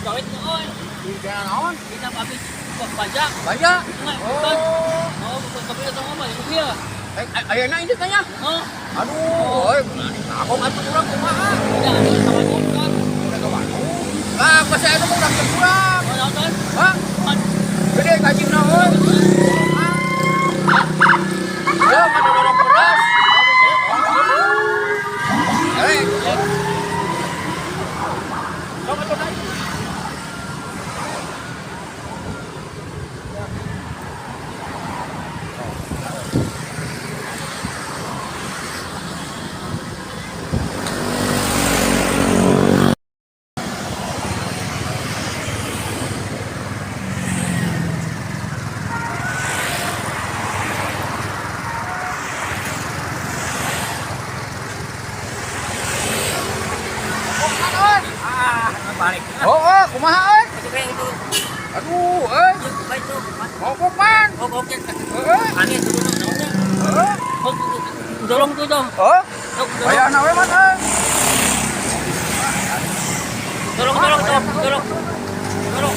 gawit noon. Kaya naon? Kita habis pajak. Banyak. Bukan. Oh, tapi itu apa? Itu dia. Ayan na indit na niya. Oh, Aduh, oy, ako nga kurang kumaha. ada sama kan. Nagawa ko. Ah, kasi ano mo lang kurang. Oh, nonton. Ha? Gede kajing na oy. Yo, madulong pedas. Eh. Kamu tuh naik. Balik. Oo, kumaha oy. Aduh, eh. Baik tu. Mau kuman. Oh, okey. Eh. Angin turun naonnya. Eh. Oh, dorong tu dong. Oh. Dorong. Ayan na oy man eh. Dorong. Dorong.